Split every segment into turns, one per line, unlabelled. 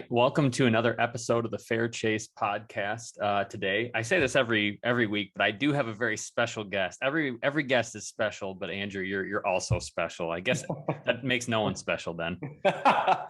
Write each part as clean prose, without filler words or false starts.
welcome to another episode of the Fair Chase podcast. Today, I say this every week, but I do have a very special guest. Every guest is special, but Andrew, you're also special. I guess that makes no one special then.
Yeah,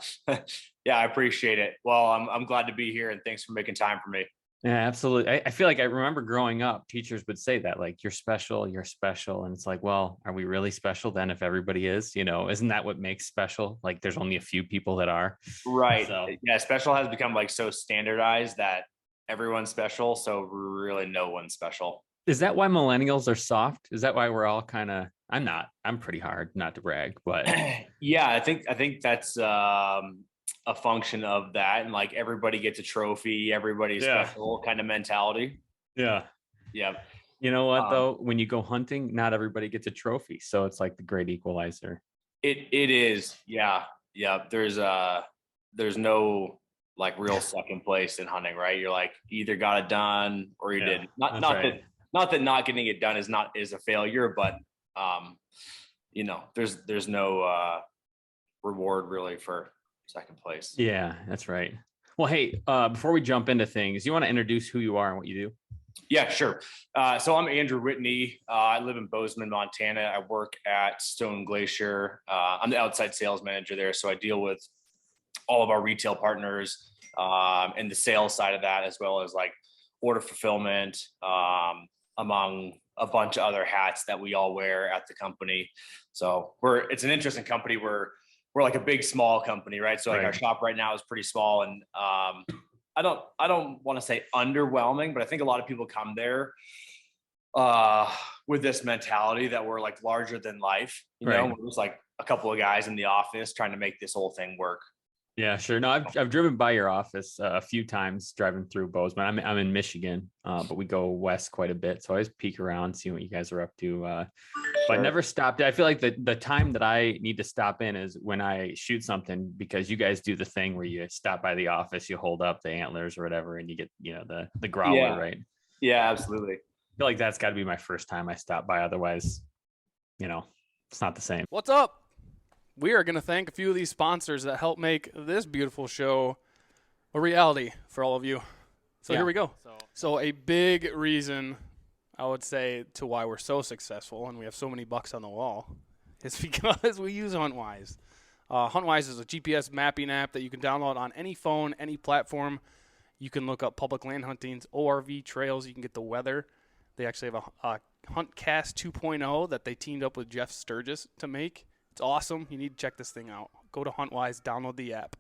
I appreciate it. Well, I'm glad to be here, and thanks for making time for me.
Yeah, absolutely. I feel like I remember growing up, teachers would say that, like, you're special, and it's like, well, are we really special then if everybody is? Isn't that what makes special? Like, there's only a few people that are.
Right.
So,
yeah, special has become like so standardized that everyone's special, so really no one's special.
is that why millennials are soft? Is that why we're all kind of? I'm pretty hard, not to brag, but
Yeah, I think that's a function of that, and like everybody gets a trophy, everybody's special kind of mentality.
yeah.
Yeah.
You know what, though? When you go hunting, not everybody gets a trophy. So it's like the great equalizer.
It is. Yeah. Yeah. There's no like real second place in hunting, right? You're like either got it done or you didn't. Not that not getting it done is a failure, but there's no reward really for second place.
Yeah, that's right. Well, hey, before we jump into things, you want to introduce who you are and what you do?
Yeah, sure. So I'm Andrew Whitney. I live in Bozeman, Montana. I work at Stone Glacier. I'm the outside sales manager there. So I deal with all of our retail partners and the sales side of that, as well as like order fulfillment, among a bunch of other hats that we all wear at the company. So it's an interesting company. We're like a big, small company, right? So like our shop right now is pretty small, and I don't want to say underwhelming, but I think a lot of people come there with this mentality that we're like larger than life. We're just like a couple of guys in the office trying to make this whole thing work.
Yeah, sure. No, I've driven by your office a few times driving through Bozeman. I'm in Michigan, but we go west quite a bit, so I always peek around, see what you guys are up to. But never stopped. I feel like the time that I need to stop in is when I shoot something, because you guys do the thing where you stop by the office, you hold up the antlers or whatever, and you get the growler, right?
Yeah, absolutely.
I feel like that's got to be my first time I stop by. Otherwise, it's not the same.
What's up? We are going to thank a few of these sponsors that help make this beautiful show a reality for all of you. So here we go. So a big reason, I would say, to why we're so successful and we have so many bucks on the wall is because we use HuntWise. HuntWise is a GPS mapping app that you can download on any phone, any platform. You can look up public land huntings, ORV trails. You can get the weather. They actually have a HuntCast 2.0 that they teamed up with Jeff Sturgis to make. It's awesome. You need to check this thing out. Go to HuntWise, download the app.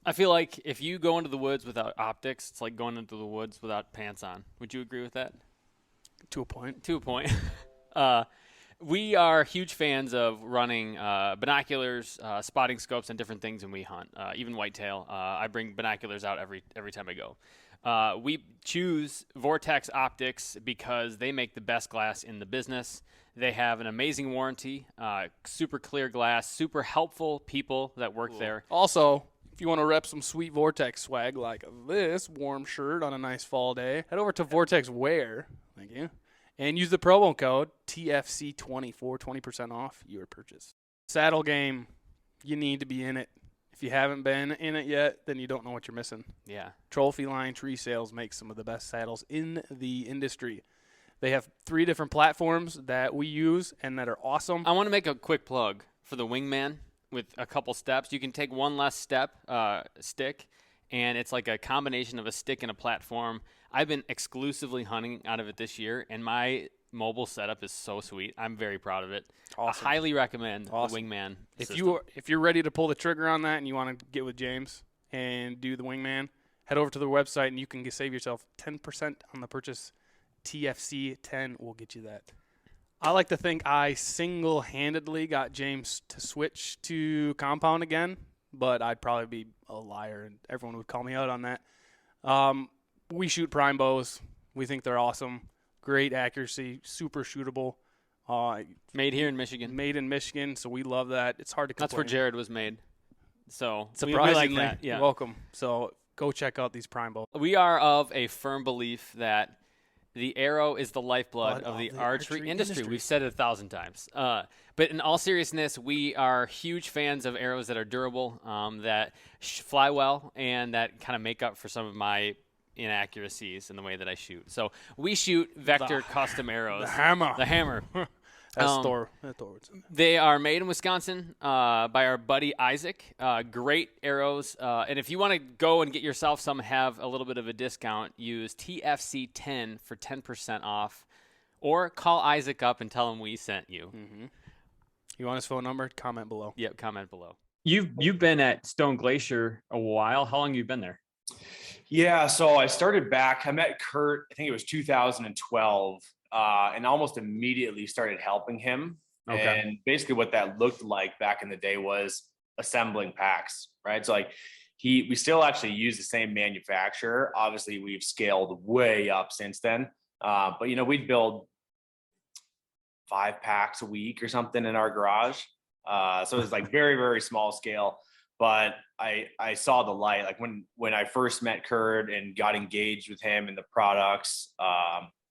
I feel like if you go into the woods without optics, it's like going into the woods without pants on. Would you agree with that?
To a point.
We are huge fans of running binoculars, spotting scopes, and different things when we hunt, even whitetail. I bring binoculars out every time I go. We choose Vortex Optics because they make the best glass in the business. They have an amazing warranty, super clear glass, super helpful people that work there.
Also, if you want to rep some sweet Vortex swag like this warm shirt on a nice fall day, head over to Vortex Wear, thank you, and use the promo code TFC20 for 20% off your purchase. Saddle game, you need to be in it. If you haven't been in it yet, then you don't know what you're missing.
Yeah.
Trophy Line Tree Sales makes some of the best saddles in the industry. They have 3 different platforms that we use and that are awesome.
I want to make a quick plug for the Wingman with a couple steps. You can take one less stick, and it's like a combination of a stick and a platform. I've been exclusively hunting out of it this year, and my mobile setup is so sweet. I'm very proud of it.
Awesome.
I highly recommend the Wingman system.
If you're ready to pull the trigger on that and you want to get with James and do the Wingman, head over to the website and you can save yourself 10% on the purchase. TFC 10 will get you that. I like to think I single-handedly got James to switch to compound again, but I'd probably be a liar and everyone would call me out on that. We shoot prime bows. We think they're awesome. Great accuracy, super shootable.
Made here in Michigan.
Made in Michigan, so we love that. It's hard to complain.
That's where Jared was made. So
surprisingly,
we like that. Yeah.
You're welcome. So go check out these prime bows.
We are of a firm belief that the arrow is the lifeblood of the archery industry. We've said it 1,000 times. But in all seriousness, we are huge fans of arrows that are durable, that fly well, and that kind of make up for some of my inaccuracies in the way that I shoot. So we shoot Vector custom arrows.
The hammer.
The hammer.
Thor.
They are made in Wisconsin by our buddy Isaac. Great arrows. And if you want to go and get yourself some, have a little bit of a discount, use TFC10 for 10% off, or call Isaac up and tell him we sent you.
Mm-hmm. You want his phone number? Comment below.
Yep, comment below.
You've been at Stone Glacier a while. How long have you been there?
Yeah, so I started back. I met Kurt, I think it was 2012, and almost immediately started helping him. Okay. And basically what that looked like back in the day was assembling packs, right? So like we still actually use the same manufacturer. Obviously we've scaled way up since then. But we'd build 5 packs a week or something in our garage. So it was like very, very small scale. But I saw the light, like when I first met Kurt and got engaged with him and the products,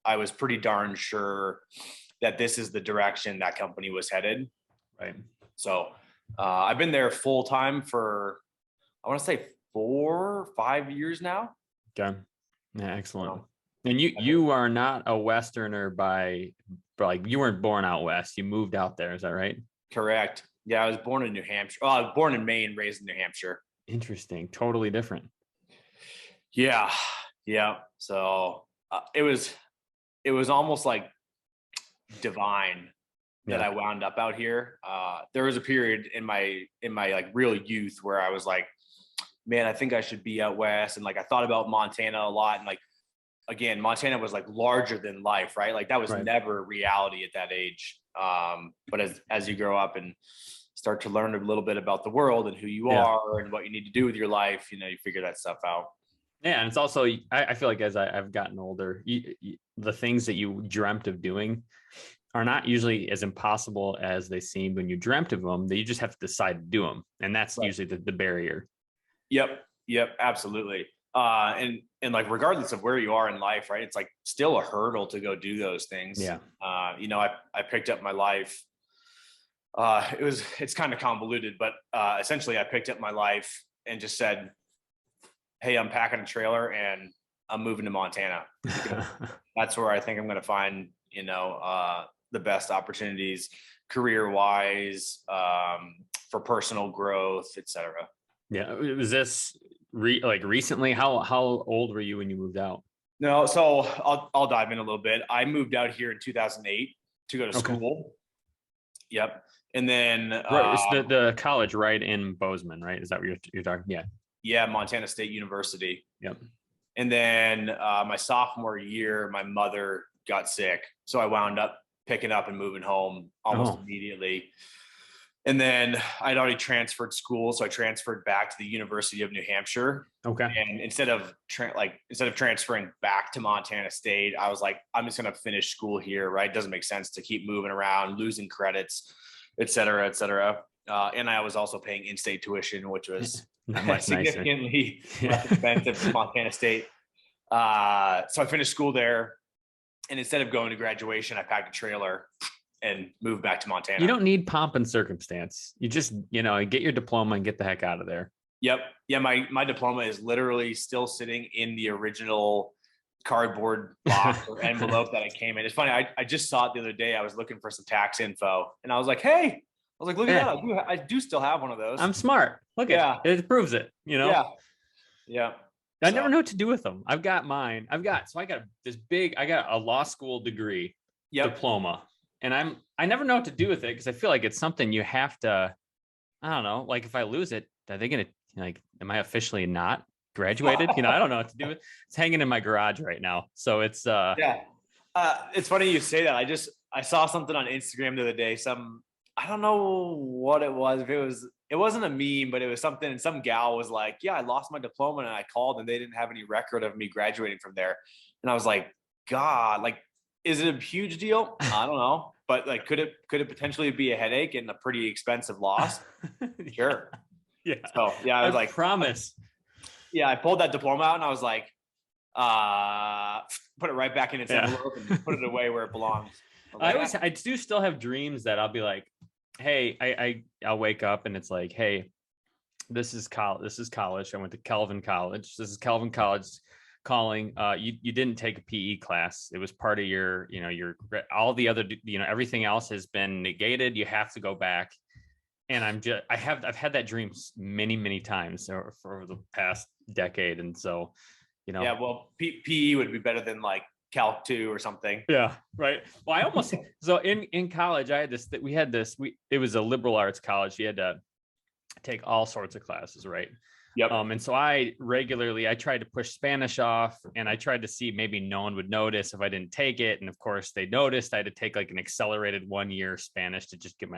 I was pretty darn sure that this is the direction that company was headed.
Right.
So I've been there full time for, I want to say 4 or 5 years now.
Okay. Yeah, excellent. And you are not a Westerner by like, you weren't born out west. You moved out there. Is that right?
Correct. Yeah, I was born in New Hampshire. Well, I was born in Maine, raised in New Hampshire.
Interesting. Totally different.
Yeah. So it was almost like divine that I wound up out here. There was a period in my like real youth where I was like, man, I think I should be out west. And like, I thought about Montana a lot. And like, again, Montana was like larger than life, right? Like that was never reality at that age. But as you grow up and start to learn a little bit about the world and who you are and what you need to do with your life, you figure that stuff out.
Yeah. And it's also, I feel like as I've gotten older, the things that you dreamt of doing are not usually as impossible as they seemed when you dreamt of them, that you just have to decide to do them. And that's usually the barrier.
Yep. Absolutely. And like, regardless of where you are in life, right, it's like still a hurdle to go do those things.
Yeah.
I picked up my life. It's kind of convoluted, but essentially I picked up my life and just said, hey, I'm packing a trailer and I'm moving to Montana. That's where I think I'm going to find, the best opportunities career wise, for personal growth, et cetera.
Yeah. Was this recently? How old were you when you moved out?
No. So I'll dive in a little bit. I moved out here in 2008 to go to school. Yep. And then
it's the college right in Bozeman, right? Is that what you're talking? Yeah.
Yeah. Montana State University.
Yep.
And then my sophomore year, my mother got sick. So I wound up picking up and moving home almost immediately. And then I'd already transferred school. So I transferred back to the University of New Hampshire. Okay. And instead of transferring back to Montana State, I was like, I'm just going to finish school here, right? It doesn't make sense to keep moving around, losing credits, et cetera, et cetera. And I was also paying in-state tuition, which was significantly less expensive than Montana State. So I finished school there. And instead of going to graduation, I packed a trailer and moved back to Montana.
You don't need pomp and circumstance. You just, get your diploma and get the heck out of there.
Yep. Yeah. My diploma is literally still sitting in the original cardboard box or envelope that it came in. It's funny. I just saw it the other day. I was looking for some tax info and I was like, hey, look at that. I do still have one of those.
I'm smart. Look at it. It proves it,
Yeah.
I never know what to do with them. I've got mine. I got a law school degree, diploma. And I never know what to do with it because I feel like it's something you have to, I don't know, like if I lose it, are they going to am I officially not graduated? I don't know what to do with it. It's hanging in my garage right now. So it's,
it's funny you say that. I saw something on Instagram the other day. I don't know what it was. It wasn't a meme, but it was something. And some gal was like, yeah, I lost my diploma and I called and they didn't have any record of me graduating from there. And I was like, God, like, is it a huge deal? I don't know. But like, could it potentially be a headache and a pretty expensive loss? Sure.
Yeah.
So yeah, I was like,
promise.
Yeah. I pulled that diploma out and I was like, put it right back in its envelope and put it away where it belongs.
I do still have dreams that I'll be like, hey, I'll wake up and it's like, hey, this is college. I went to Calvin College. This is Calvin College calling. You didn't take a PE class. It was part of your all the other, everything else has been negated. You have to go back. And I've had that dream many, many times for the past decade. And so,
Yeah, well, PE would be better than like Calc 2 or something.
Yeah, right. Well, I almost so in college I had this. It was a liberal arts college. You had to take all sorts of classes, right?
Yep.
And so I tried to push Spanish off, and I tried to see maybe no one would notice if I didn't take it. And of course they noticed. I had to take like an accelerated 1 year Spanish to just get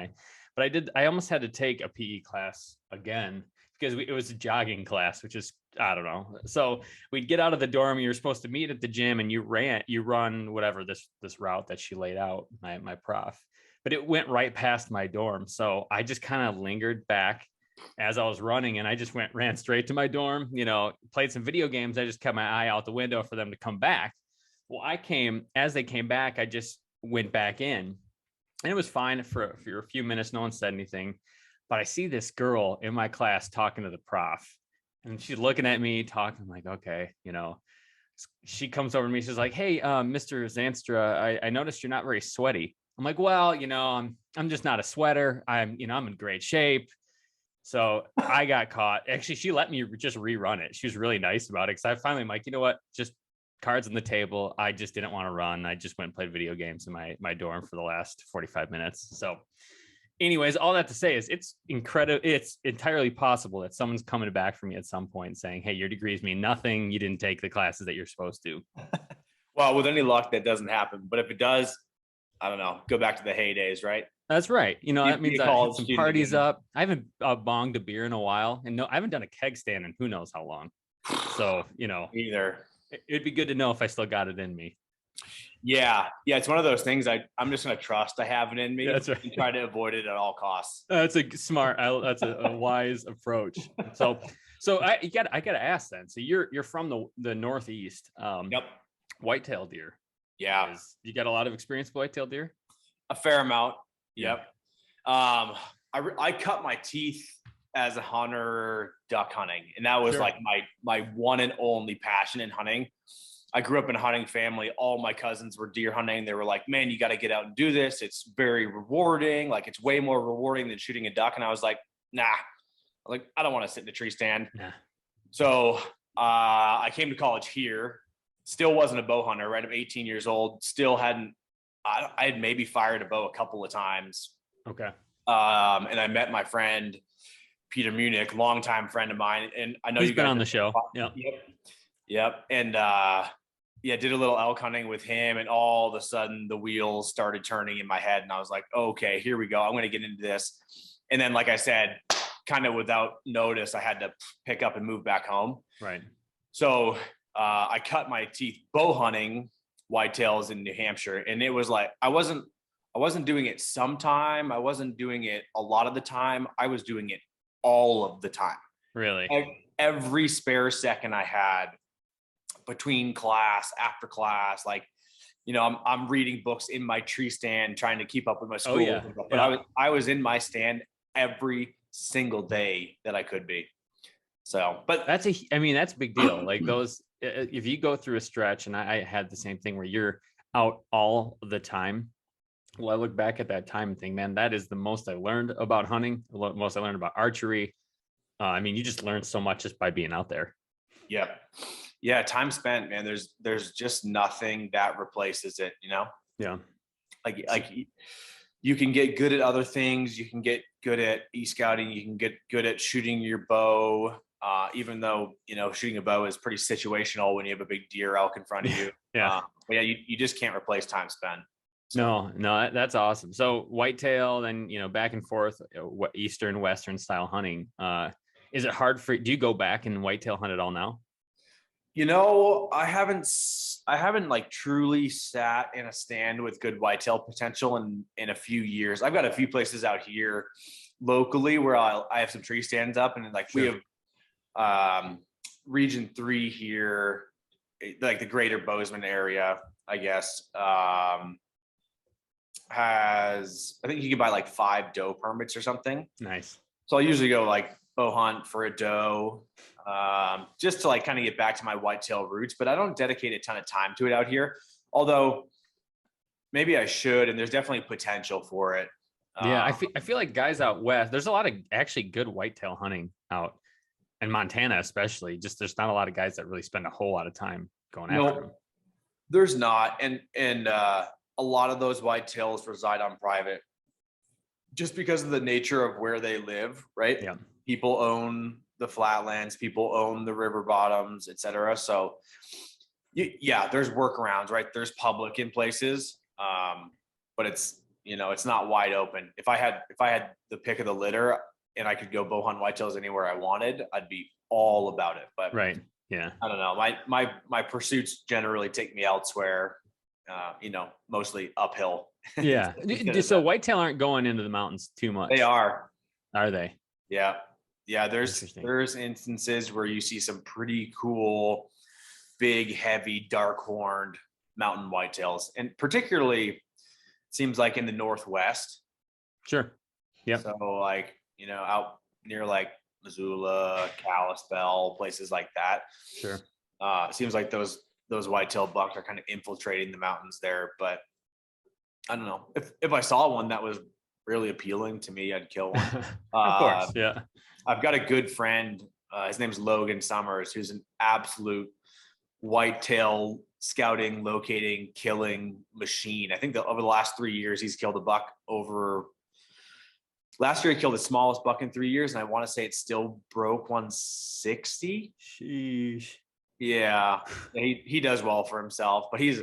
but I almost had to take a PE class again because it was a jogging class, which is, I don't know. So we'd get out of the dorm. You were supposed to meet at the gym and you run whatever this route that she laid out, my prof, but it went right past my dorm. So I just kind of lingered back as I was running, and I just ran straight to my dorm, played some video games. I just kept my eye out the window for them to come back. Well, as they came back, I just went back in, and it was fine for a few minutes. No one said anything, but I see this girl in my class talking to the prof, and she's looking at me talking. I'm like, okay, she comes over to me. She's like, hey, Mr. Zanstra, I noticed you're not very sweaty. I'm like, well, I'm just not a sweater. I'm in great shape. So I got caught. Actually, she let me just rerun it. She was really nice about it. Cause I finally, I'm like, you know what? Just cards on the table. I just didn't want to run. I just went and played video games in my dorm for the last 45 minutes. So anyways, all that to say is it's incredible. It's entirely possible that someone's coming back for me at some point saying, hey, your degrees mean nothing. You didn't take the classes that you're supposed to.
Well, with any luck, that doesn't happen. But if it does, I don't know, go back to the heydays, right?
That's right. That means I had some parties
again.
up. I haven't bonged a beer in a while, and no, I haven't done a keg stand in who knows how long. So,
either
it'd be good to know if I still got it in me.
Yeah. It's one of those things I'm just going to trust I have it in me.
That's right.
And try to avoid it at all costs.
That's a smart, that's a wise approach. So I got to ask then. So you're from the Northeast.
Yep.
Whitetail deer.
Yeah.
You got a lot of experience with whitetail deer?
A fair amount. Yep. I cut my teeth as a hunter duck hunting, and that was like my one and only passion in hunting. I grew up in a hunting family. All my cousins were deer hunting. They were like, man, you got to get out and do this. It's very rewarding. Like, it's way more rewarding than shooting a duck. And I was like, nah, I don't want to sit in a tree stand.
Nah.
So I came to college here, still wasn't a bow hunter, right? I'm 18 years old, still I had maybe fired a bow a couple of times.
Okay.
And I met my friend, Peter Munich, longtime friend of mine. And I know
he's
you
been
guys
on the show.
Yep. And did a little elk hunting with him. And all of a sudden the wheels started turning in my head. And I was like, okay, here we go. I'm going to get into this. And then, like I said, kind of without notice, I had to pick up and move back home.
Right.
So I cut my teeth bow hunting whitetails in New Hampshire. And it was like, I wasn't doing it sometime. I wasn't doing it a lot of the time. I was doing it all of the time.
Really?
Every spare second I had between class, after class, I'm reading books in my tree stand, trying to keep up with my school.
Oh, yeah.
But I was in my stand every single day that I could be. So, but
that's a big deal. Like those, if you go through a stretch, and I had the same thing where you're out all the time. Well, I look back at that time thing, man, that is the most I learned about hunting, the most I learned about archery. You just learn so much just by being out there.
Yeah. Yeah. Time spent, man. There's just nothing that replaces it,
Yeah.
Like you can get good at other things. You can get good at e-scouting. You can get good at shooting your bow. Even though, shooting a bow is pretty situational when you have a big deer elk in front of you.
Yeah.
But yeah, you just can't replace time spent.
So. No, that's awesome. So whitetail, then, back and forth, Eastern, Western style hunting. Is it hard do you go back and whitetail hunt at all now?
I haven't like truly sat in a stand with good whitetail potential in a few years. I've got a few places out here locally where I have some tree stands up, and we have region 3 here like the greater Bozeman area, I guess, has, I think you can buy like 5 doe permits or something.
Nice.
So I usually go like bow hunt for a doe, just to like kind of get back to my whitetail roots, but I don't dedicate a ton of time to it out here. Although maybe I should, and there's definitely potential for it.
Yeah, I feel like guys out west, there's a lot of actually good whitetail hunting out in Montana, especially. Just there's not a lot of guys that really spend a whole lot of time going after them.
There's not, and a lot of those whitetails reside on private, just because of the nature of where they live. Right?
Yeah.
People own the flatlands, people own the river bottoms, etc. So, yeah, there's workarounds. Right? There's public in places, but it's not wide open. If I had the pick of the litter and I could go bow hunt whitetails anywhere I wanted, I'd be all about it. But
right. Yeah.
I don't know. My pursuits generally take me elsewhere, mostly uphill.
Yeah. So whitetail aren't going into the mountains too much.
They are.
Are they?
Yeah. Yeah. There's instances where you see some pretty cool, big, heavy, dark horned mountain whitetails. And particularly, seems like in the Northwest.
Sure. Yeah.
So like, out near like Missoula, Kalispell, places like that.
Sure.
Seems like those whitetail bucks are kind of infiltrating the mountains there. But I don't know. If I saw one that was really appealing to me, I'd kill one.
Of course. Yeah.
I've got a good friend. His name's Logan Summers, who's an absolute whitetail scouting, locating, killing machine. I think that over the last 3 years, he's killed a buck over. Last year, he killed the smallest buck in 3 years, and I want to say it still broke 160.
Sheesh.
Yeah, he does well for himself, but he's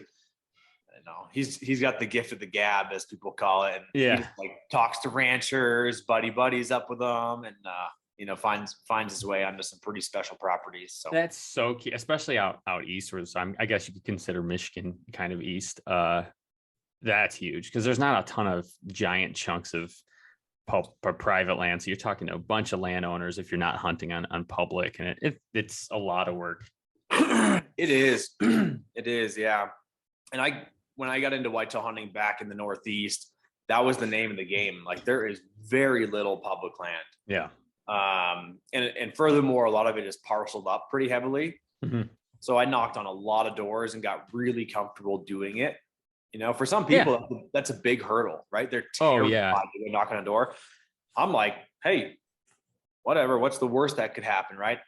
got the gift of the gab, as people call it. And
yeah,
he just, like, talks to ranchers, buddies up with them, and finds his way onto some pretty special properties. So
that's so key, especially out eastward. So I guess you could consider Michigan kind of east. That's huge because there's not a ton of giant chunks of private land. So you're talking to a bunch of landowners if you're not hunting on public, and it's a lot of work.
It is. It is. Yeah. And when I got into whitetail hunting back in the Northeast, that was the name of the game. Like, there is very little public land.
Yeah.
And furthermore, a lot of it is parceled up pretty heavily.
Mm-hmm.
So I knocked on a lot of doors and got really comfortable doing it. For some people, that's a big hurdle, right? They're terrified to go knock on a door. I'm like, hey, whatever. What's the worst that could happen, right?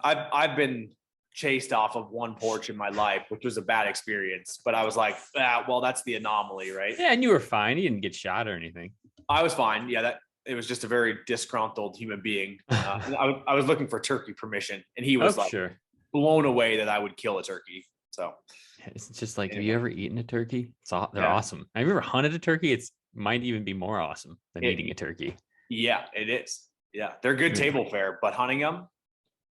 I've been chased off of one porch in my life, which was a bad experience. But I was like, well, that's the anomaly, right?
Yeah, and you were fine. You didn't get shot or anything.
I was fine. Yeah, it was just a very disgruntled human being. I was looking for turkey permission, and he was blown away that I would kill a turkey. So
it's just like, have you ever eaten a turkey? They're awesome. Have you ever hunted a turkey? It might even be more awesome than eating a turkey.
Yeah, it is. Yeah, they're good table fare, but hunting them,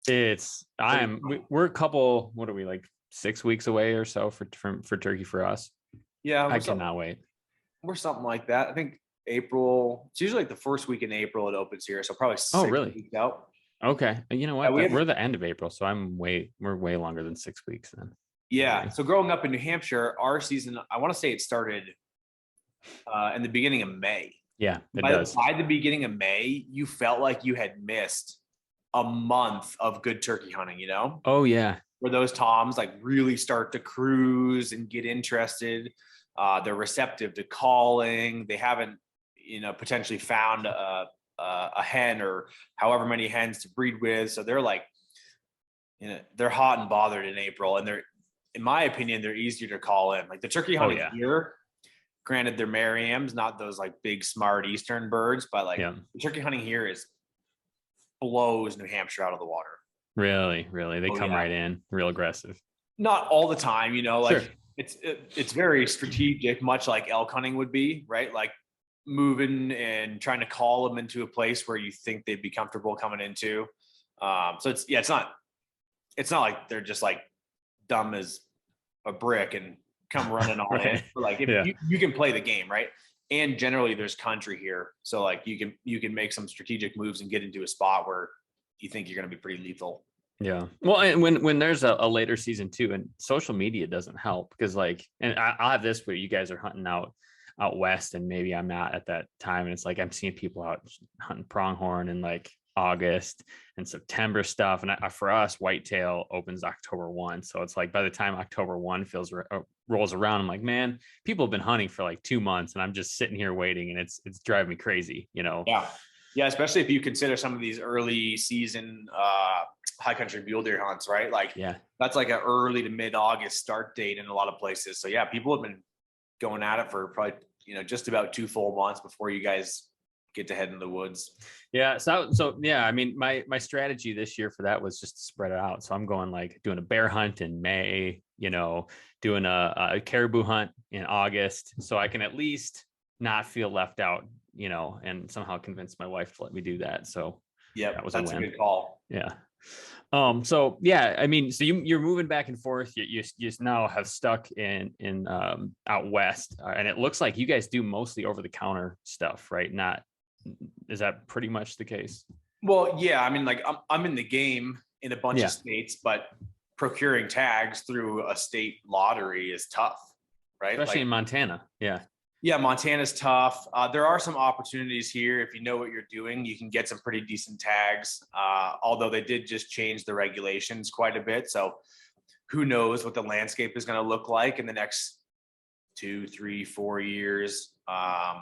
we're a couple. What are we, like 6 weeks away or so for turkey for us?
Yeah,
I cannot wait.
We're something like that. I think April. It's usually like the first week in April it opens here, so probably 6 weeks out.
Okay, you know what? We're the end of April, so we're way longer than 6 weeks then.
Yeah. So growing up in New Hampshire, our season, I want to say it started in the beginning of May.
Yeah, it does.
By the beginning of May, you felt like you had missed a month of good turkey hunting,
Oh, yeah.
Where those toms like really start to cruise and get interested. They're receptive to calling. They haven't, potentially found a hen or however many hens to breed with. So they're like, they're hot and bothered in April, and in my opinion, they're easier to call in. Like the turkey hunting here, granted, they're Merriams, not those like big smart Eastern birds, but like the turkey hunting here blows New Hampshire out of the water.
Really? They come right in, real aggressive.
Not all the time, it's very strategic, much like elk hunting would be, right? Like moving and trying to call them into a place where you think they'd be comfortable coming into. So it's not like they're just like dumb as a brick and come running on it. But like if you can play the game, right? And generally there's country here. So like you can make some strategic moves and get into a spot where you think you're going to be pretty lethal.
Yeah. Well, and when there's a later season too, and social media doesn't help because like, and I'll have this where you guys are hunting out west, and maybe I'm not at that time, and it's like I'm seeing people out hunting pronghorn in like August and September stuff, and for us, whitetail opens October 1, so it's like by the time October 1 rolls around, I'm like, man, people have been hunting for like 2 months, and I'm just sitting here waiting, and it's driving me crazy, you know?
Yeah. Yeah. Especially if you consider some of these early season high country mule deer hunts, right? Like
Yeah.
that's like an early to mid August start date in a lot of places. So yeah, people have been going at it for probably, just about 2 full months before you guys get to head in the woods.
Yeah. So yeah, I mean, my strategy this year for that was just to spread it out. So I'm going like doing a bear hunt in May, doing a caribou hunt in August, so I can at least not feel left out, and somehow convince my wife to let me do that. So
yeah,
that was
that's
a win.
a good call.
Yeah. So yeah, I mean, so you're moving back and forth. You now have stuck in out west, and it looks like you guys do mostly over the counter stuff, right? Is that pretty much the case?
Well, yeah, I mean, like I'm in the game in a bunch of states, but procuring tags through a state lottery is tough, right?
Especially in Montana. Yeah.
Yeah, Montana's tough. There are some opportunities here. If you know what you're doing, you can get some pretty decent tags. Although they did just change the regulations quite a bit. So who knows what the landscape is going to look like in the next 2, 3, 4 years. But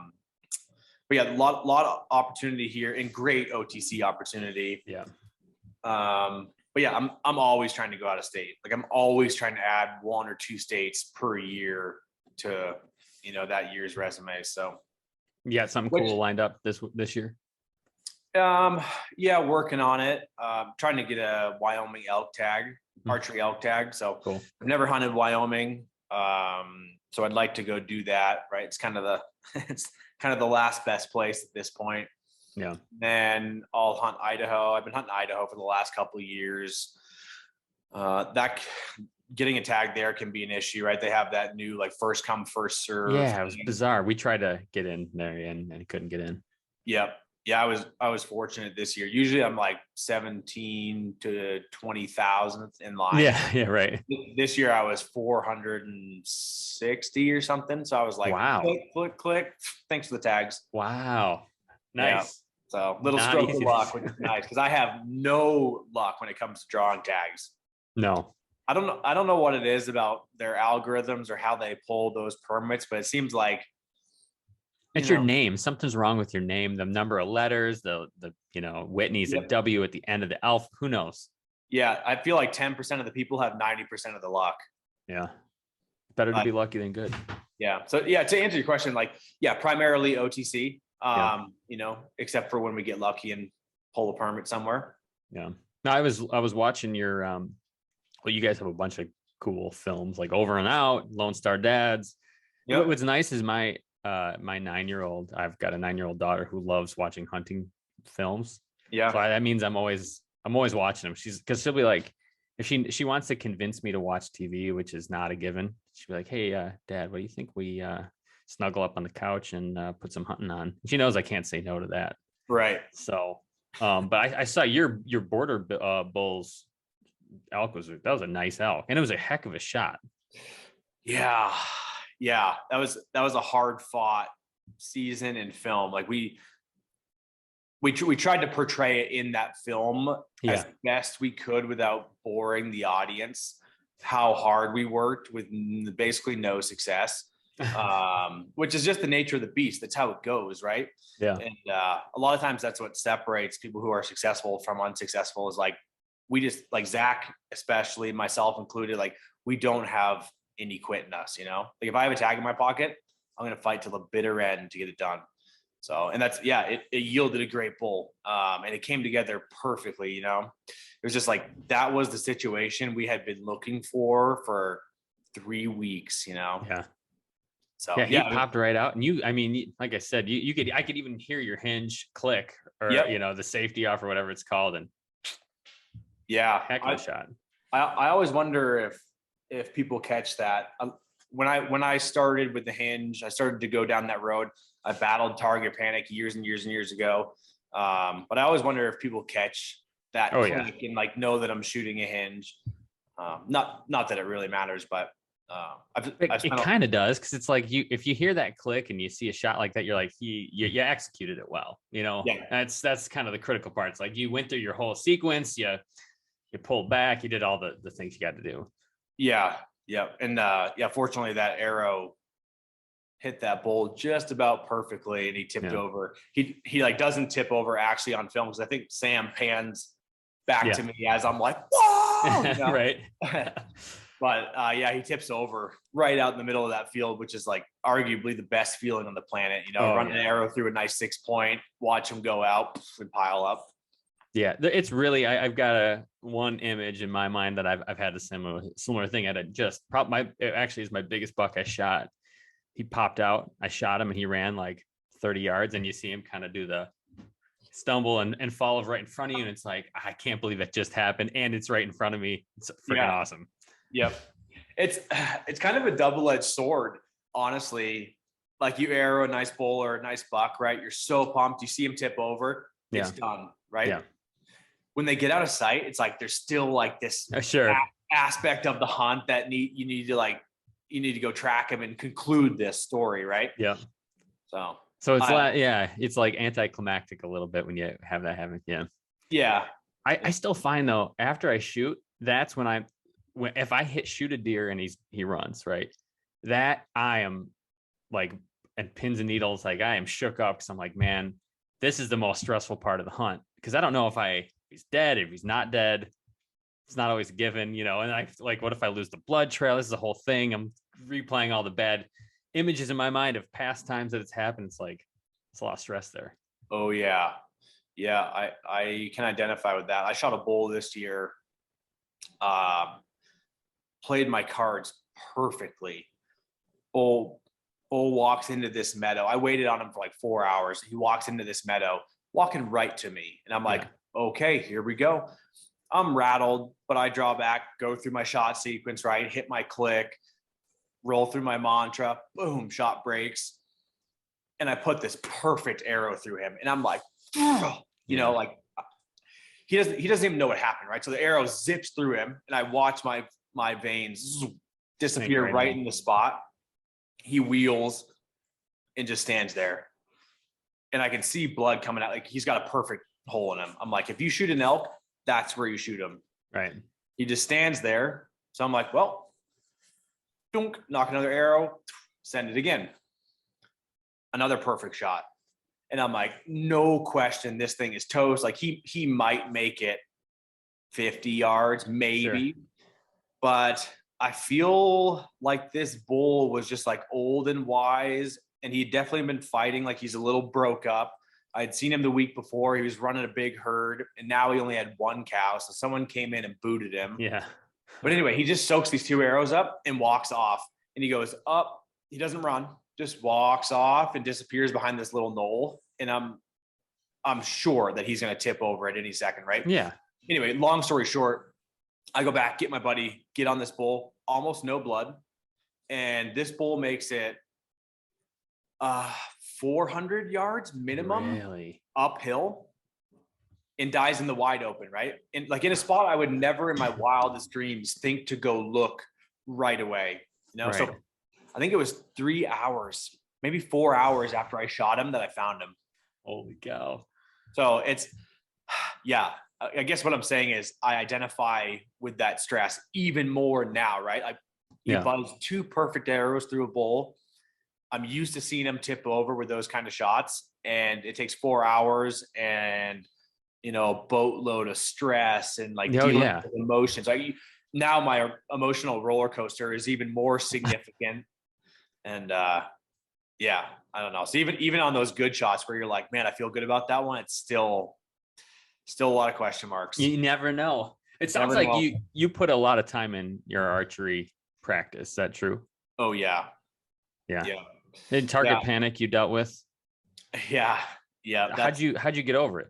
yeah, a lot of opportunity here and great OTC opportunity.
Yeah.
But yeah, I'm always trying to go out of state. Like I'm always trying to add 1 or 2 states per year to that year's resume. So
you got something cool lined up this year?
Yeah, working on it. Trying to get a Wyoming elk tag, archery elk tag. So
cool.
I've never hunted Wyoming. So I'd like to go do that. Right. It's kind of the last best place at this point.
Yeah.
Then I'll hunt Idaho. I've been hunting Idaho for the last couple of years. That getting a tag there can be an issue, right? They have that new like first come first serve.
Yeah, it was bizarre. We tried to get in there and couldn't get in.
Yep. Yeah, I was fortunate this year. Usually I'm like 17 to 20,000 in line.
Yeah, right.
This year I was 460 or something. So I was like,
wow.
Click. Thanks for the tags.
Wow. Nice.
Yeah. So little stroke of luck, which is nice because I have no luck when it comes to drawing tags.
No.
I don't know what it is about their algorithms or how they pull those permits, but it seems like
it's your name. Something's wrong with your name. The number of letters, the Whitney's a W at the end of the alpha. Who knows?
Yeah, I feel like 10% of the people have 90% of the luck.
Yeah. Better to be lucky than good.
Yeah. So yeah, to answer your question, like, yeah, primarily OTC, except for when we get lucky and pull a permit somewhere.
Yeah. No, I was watching your, well, you guys have a bunch of cool films like Over and Out, Lone Star Dads. Yep. What's nice is my 9-year-old, I've got a 9-year-old daughter who loves watching hunting films.
Yeah.
So that means I'm always watching them. Because she'll be like, if she wants to convince me to watch TV, which is not a given, she'll be like, hey, Dad, what do you think we snuggle up on the couch and put some hunting on? She knows I can't say no to that.
Right.
So, but I saw your border bulls elk that was a nice elk, and it was a heck of a shot.
Yeah. That was a hard fought season in film. Like we tried to portray it in that film as best we could without boring the audience, how hard we worked with basically no success, which is just the nature of the beast. That's how it goes. Right.
Yeah.
And a lot of times that's what separates people who are successful from unsuccessful is like, we just like Zach, especially myself included, like we don't have any quit in us, like if I have a tag in my pocket, I'm going to fight till the bitter end to get it done. So, and that's, it yielded a great bull. And it came together perfectly, it was just like, that was the situation we had been looking for 3 weeks,
Yeah.
So
he popped right out. And like I said, I could even hear your hinge click or, the safety off or whatever it's called. And heck of a shot.
I always wonder if people catch that. When I started with the hinge, I started to go down that road. I battled target panic years and years and years ago. But I always wonder if people catch that
Oh,
click and like know that I'm shooting a hinge. Not that it really matters, but
It kind of does, because it's like if you hear that click and you see a shot like that, you're like, you executed it well.
Yeah.
That's kind of the critical part. It's like you went through your whole sequence, you pulled back, you did all the things you got to do.
Yeah. And fortunately that arrow hit that bull just about perfectly, and he tipped over. He like doesn't tip over actually on film, because I think Sam pans back to me as I'm like, whoa,
right.
But he tips over right out in the middle of that field, which is like arguably the best feeling on the planet. Run an arrow through a nice 6 point, watch him go out and pile up. Yeah,
it's really I've got one image in my mind that I've had a similar thing. It actually is my biggest buck I shot. He popped out, I shot him, and he ran like 30 yards, and you see him kind of do the stumble and fall right in front of you, and it's like, I can't believe it just happened, and it's right in front of me. It's freaking awesome.
Yep. It's kind of a double-edged sword, honestly. Like, you arrow a nice bull or a nice buck, right? You're so pumped. You see him tip over, it's done, right?
Yeah.
When they get out of sight, it's like there's still like this aspect of the hunt that you need to go track him and conclude this story, right?
Yeah. So it's like anticlimactic a little bit when you have that happen. Yeah. I still find though, after I shoot, that's when if I shoot a deer and he runs, right, that I am like, and pins and needles, like I am shook up, because I'm like, man, this is the most stressful part of the hunt, because I don't know if he's dead, if he's not dead. It's not always given, and I like, what if I lose the blood trail? This is the whole thing. I'm replaying all the bad images in my mind of past times that it's happened. It's like, it's a lot of stress there. Oh yeah. I can identify with that. I shot a bull this year, played my cards perfectly. Bull walks into this meadow. I waited on him for like 4 hours. He walks into this meadow, walking right to me. And I'm like, okay, here we go. I'm rattled, but I draw back, go through my shot sequence, right? Hit my click, roll through my mantra, boom, shot breaks. And I put this perfect arrow through him. And I'm like, like he doesn't even know what happened, right? So the arrow zips through him, and I watch my veins disappear right in the spot. He wheels and just stands there. And I can see blood coming out. Like, he's got a perfect hole in him. I'm like, if you shoot an elk, that's where you shoot him. Right. He just stands there. So I'm like, well, dunk, knock another arrow, send it again. Another perfect shot. And I'm like, no question, this thing is toast. Like, he might make it 50 yards, maybe. Sure. But I feel like this bull was just like old and wise, and he'd definitely been fighting. Like, he's a little broke up. I'd seen him the week before. He was running a big herd, and now he only had one cow. So someone came in and booted him. Yeah. But anyway, he just soaks these 2 arrows up and walks off. And he goes up. He doesn't run, just walks off and disappears behind this little knoll. And I'm sure that he's going to tip over at any second, right? Yeah. Anyway, long story short, I go back, get my buddy, get on this bull, almost no blood. And this bull makes it 400 yards minimum uphill, and dies in the wide open, right? And like, in a spot I would never in my wildest dreams think to go look right away, Right. So I think it was 3 hours, maybe 4 hours after I shot him that I found him. Holy cow. So it's, I guess what I'm saying is I identify with that stress even more now, right? You buzzed 2 perfect arrows through a bull. I'm used to seeing him tip over with those kind of shots, and it takes 4 hours and, a boatload of stress and like dealing with emotions. Now my emotional roller coaster is even more significant. And I don't know. So even on those good shots where you're like, man, I feel good about that one, it's still a lot of question marks. You never know. It sounds like you put a lot of time in your archery practice. Is that true? Oh yeah. And target panic you dealt with? Yeah. How'd you get over it?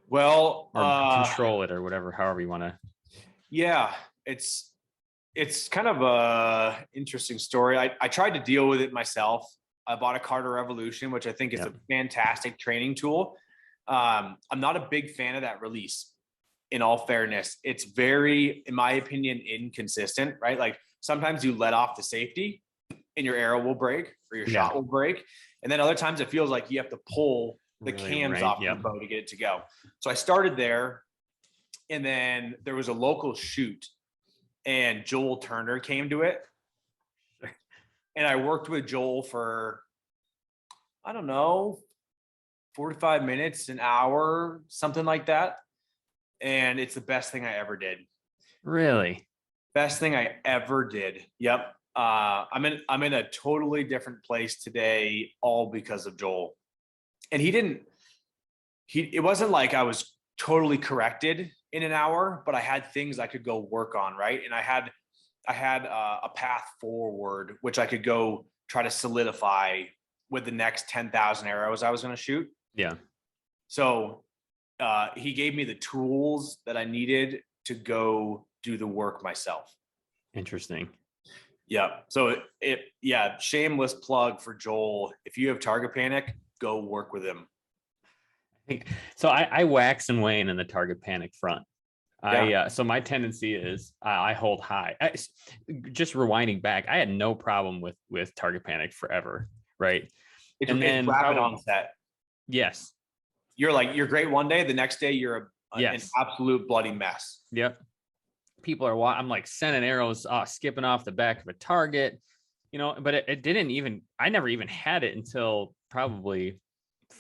Well, or control it, or whatever, however you want to. Yeah, it's kind of a interesting story. I tried to deal with it myself. I bought a Carter Revolution, which I think is a fantastic training tool. I'm not a big fan of that release.
in all fairness, it's very, in my opinion, inconsistent, right? Like sometimes you let off the safety and your arrow will break or your shot will break. And then other times it feels like you have to pull the cams off your bow to get it to go. So I started there, and then there was a local shoot and Joel Turner came to it. And I worked with Joel for, I don't know, 45 minutes, an hour, something like that. And it's the best thing I ever did.
Really?
Best thing I ever did. Yep. I'm in a totally different place today, all because of Joel. And it wasn't like I was totally corrected in an hour, but I had things I could go work on. Right. And I had a path forward, which I could go try to solidify with the next 10,000 arrows I was going to shoot.
Yeah.
So he gave me the tools that I needed to go do the work myself.
Interesting.
Yeah. So shameless plug for Joel. If you have target panic, go work with him.
So I wax and wane in the target panic front. So my tendency is I hold high. Just rewinding back, I had no problem with target panic forever. Right.
It's rapid onset.
Yes.
You're great one day. The next day you're an absolute bloody mess.
Yep. People are, I'm like sending arrows, skipping off the back of a target, but I never even had it until probably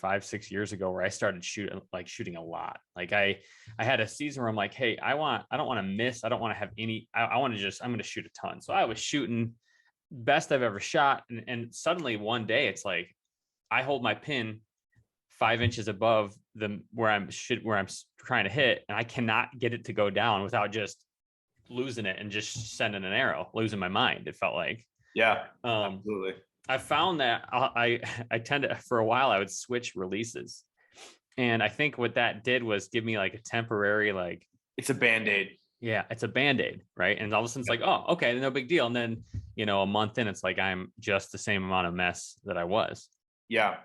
5-6 years ago, where I started shooting a lot. Like I had a season where I'm like, hey, I don't want to miss. I don't want to have any, I'm going to shoot a ton. So I was shooting best I've ever shot. And suddenly one day it's like, I hold my pin 5 inches above where I'm trying to hit, and I cannot get it to go down without just losing it and just sending an arrow, losing my mind. It felt like,
absolutely.
I found that I tend to, for a while, I would switch releases. And I think what that did was give me like a temporary, like,
it's a Band-Aid.
Yeah, it's a Band-Aid, right? And all of a sudden it's like, oh, okay, no big deal. And then, a month in, it's like I'm just the same amount of mess that I was.
Yeah.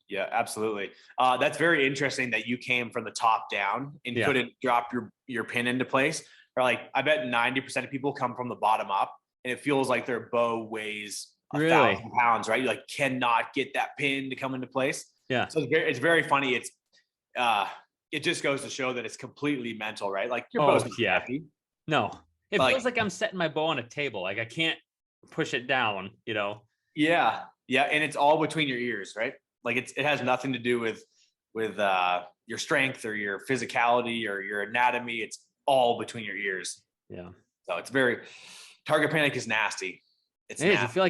Yeah, absolutely. That's very interesting that you came from the top down and couldn't drop your pin into place. Or like, I bet 90% of people come from the bottom up, and it feels like their bow weighs 1,000 pounds, right? You like cannot get that pin to come into place.
Yeah.
So it's very funny. It just goes to show that it's completely mental, right? Like your bow's happy.
No, it feels like I'm setting my bow on a table. Like I can't push it down,
Yeah. Yeah. And it's all between your ears, right? Like it has nothing to do with your strength or your physicality or your anatomy. It's all between your ears.
Yeah.
So it's target panic is nasty.
It is. I feel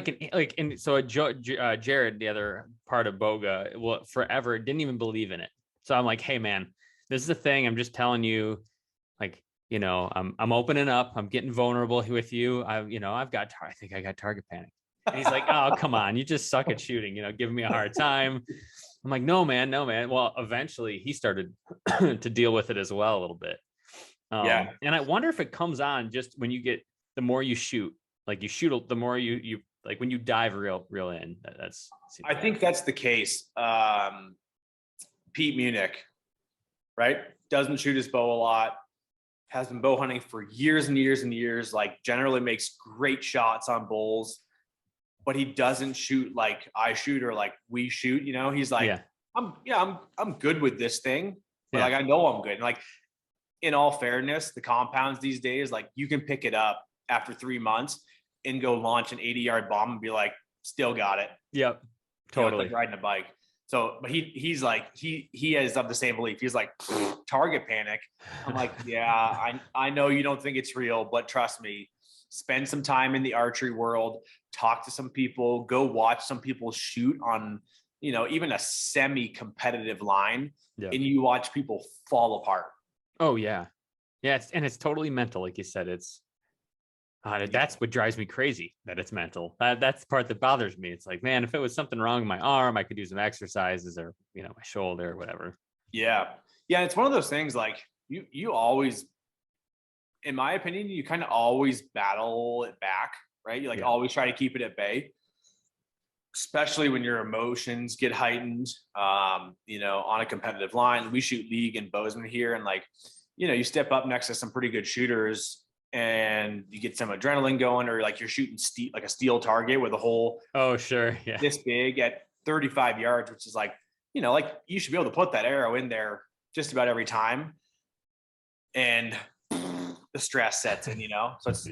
Jared, the other part of Boga, forever didn't even believe in it. So I'm like, hey man, this is the thing. I'm just telling you, like, I'm opening up. I'm getting vulnerable with you. I think I got target panic. And he's like, oh, come on. You just suck at shooting, giving me a hard time. I'm like, no, man. Well, eventually he started to deal with it as well a little bit. And I wonder if it comes on just when the more you shoot, like you shoot, the more you like when you dive real in.
I think that's the case. Pete Munich, right? Doesn't shoot his bow a lot. Has been bow hunting for years and years and years. Like generally makes great shots on bulls. But he doesn't shoot like I shoot or like we shoot, he's like, I'm good with this thing. But like, I know I'm good. And like, in all fairness, the compounds these days, like you can pick it up after 3 months and go launch an 80-yard bomb and be like, still got it.
Yep. Totally.
It's like riding a bike. So, but he's like, he is of the same belief. He's like, target panic. I'm like, yeah, I know you don't think it's real, but trust me, spend some time in the archery world, talk to some people, go watch some people shoot on, even a semi-competitive line, and you watch people fall apart.
Oh yeah. Yeah. It's totally mental. Like you said, that's what drives me crazy, that it's mental. That's the part that bothers me. It's like, man, if it was something wrong with my arm, I could do some exercises or, my shoulder or whatever.
Yeah. Yeah. It's one of those things like you always, in my opinion, you kind of always battle it back, right? You always try to keep it at bay, especially when your emotions get heightened, on a competitive line. We shoot league in Bozeman here, and like you step up next to some pretty good shooters and you get some adrenaline going, or like you're shooting like a steel target with a hole.
Oh, sure. Yeah.
This big at 35 yards, which is like, like you should be able to put that arrow in there just about every time. And the stress sets in, so it's,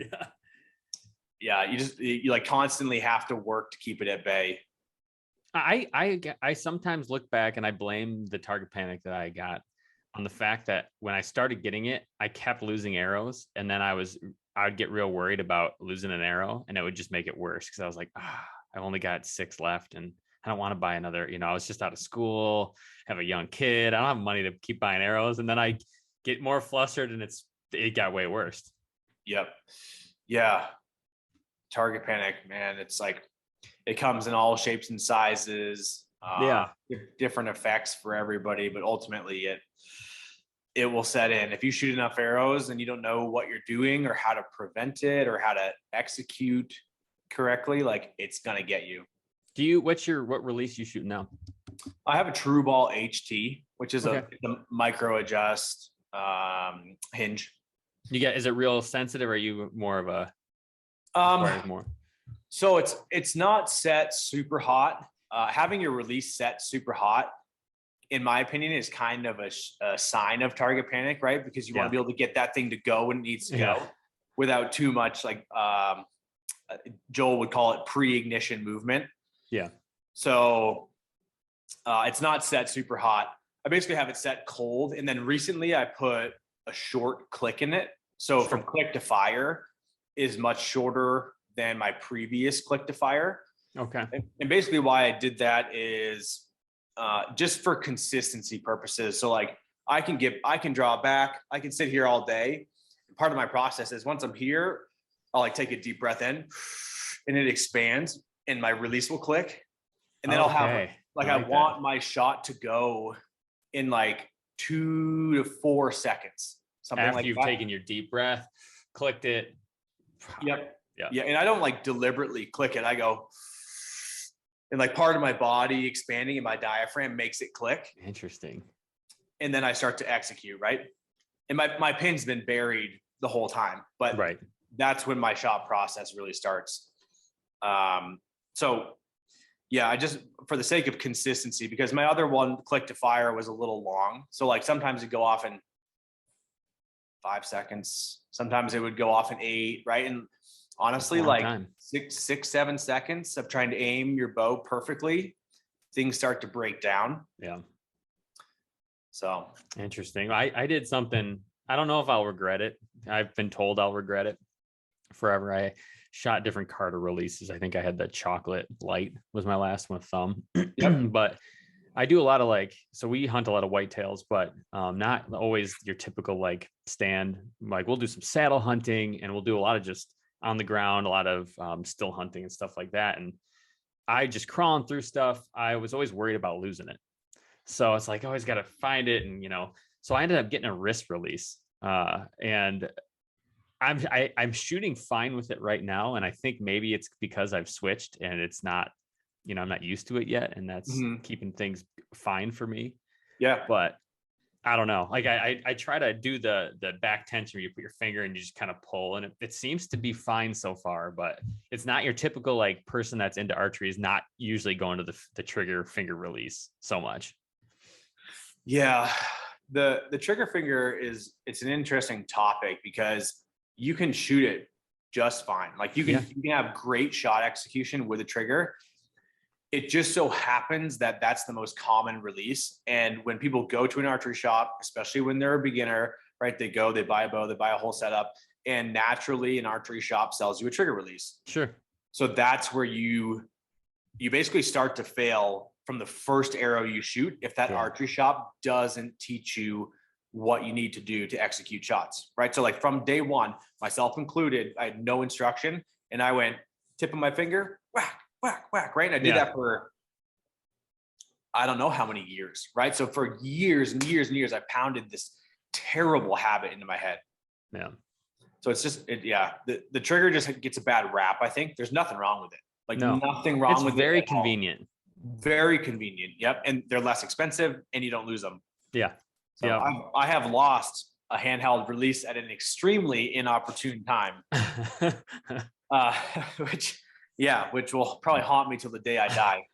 you like constantly have to work to keep it at bay.
I sometimes look back and I blame the target panic that I got on the fact that when I started getting it, I kept losing arrows, and then I'd get real worried about losing an arrow, and it would just make it worse because I was like, I've only got 6 left, and I don't want to buy another. I was just out of school, have a young kid, I don't have money to keep buying arrows, and then I get more flustered, and it got way worse.
Yep. Yeah. Target panic, man. It's like it comes in all shapes and sizes. Different effects for everybody, but ultimately it will set in. If you shoot enough arrows and you don't know what you're doing or how to prevent it or how to execute correctly, like it's gonna get you.
What release you shoot now?
I have a True Ball HT, which is a micro adjust hinge.
Is it real sensitive, or are you more of a more?
So it's not set super hot. Having your release set super hot, in my opinion, is kind of a sign of target panic, right? Because you want to be able to get that thing to go when it needs to go without too much, like Joel would call it pre-ignition movement.
Yeah.
So it's not set super hot. I basically have it set cold. And then recently I put a short click in it. So from click to fire is much shorter than my previous click to fire.
Okay.
And basically why I did that is just for consistency purposes. So like I can draw back, I can sit here all day. Part of my process is once I'm here, I'll like take a deep breath in and it expands and my release will click. And then I'll have I want my shot to go in like 2 to 4 seconds. Something
after
like
you've taken your deep breath, clicked it.
Yep. Yeah. And I don't like deliberately click it. I go, and like part of my body expanding and my diaphragm makes it click.
Interesting. And
then I start to execute, right? And my pin's been buried the whole time, but that's when my shot process really starts. So yeah, I just, for the sake of consistency, because my other one, click to fire, was a little long. So like sometimes it'd go off in 5 seconds. Sometimes it would go off in 8, right? And honestly, like 6, 7 seconds of trying to aim your bow perfectly, things start to break down.
Yeah.
So
interesting. I did something, I don't know if I'll regret it. I've been told I'll regret it forever. I shot different Carter releases. I think I had the chocolate light was my last one with thumb. But I do a lot of so we hunt a lot of whitetails, but not always your typical stand. Like we'll do some saddle hunting and we'll do a lot of just on the ground, a lot of still hunting and stuff like that. And I just crawling through stuff. I was always worried about losing it. So it's like, I always got to find it. And, so I ended up getting a wrist release and I'm shooting fine with it right now. And I think maybe it's because I've switched and it's not, I'm not used to it yet. And that's keeping things fine for me.
Yeah.
But I don't know. I try to do the back tension where you put your finger and you just kind of pull, and it seems to be fine so far, but it's not your typical person that's into archery is not usually going to the trigger finger release so much.
Yeah. The trigger finger it's an interesting topic because you can shoot it just fine. Like you can have great shot execution with a trigger. It just so happens that that's the most common release. And when people go to an archery shop, especially when they're a beginner, right? They buy a bow, they buy a whole setup, and naturally an archery shop sells you a trigger release.
Sure.
So that's where you basically start to fail from the first arrow you shoot if that archery shop doesn't teach you what you need to do to execute shots, right? So from day one, myself included, I had no instruction and I went tip of my finger, whack, whack, whack, right? And I did that for, I don't know how many years, right? So for years and years and years, I pounded this terrible habit into my head.
Yeah.
So it's just, the trigger just gets a bad rap. I think there's nothing wrong with it. Nothing wrong with it.
It's very convenient.
Very convenient. Yep. And they're less expensive and you don't lose them.
Yeah.
So I have lost a handheld release at an extremely inopportune time, which will probably haunt me till the day I die.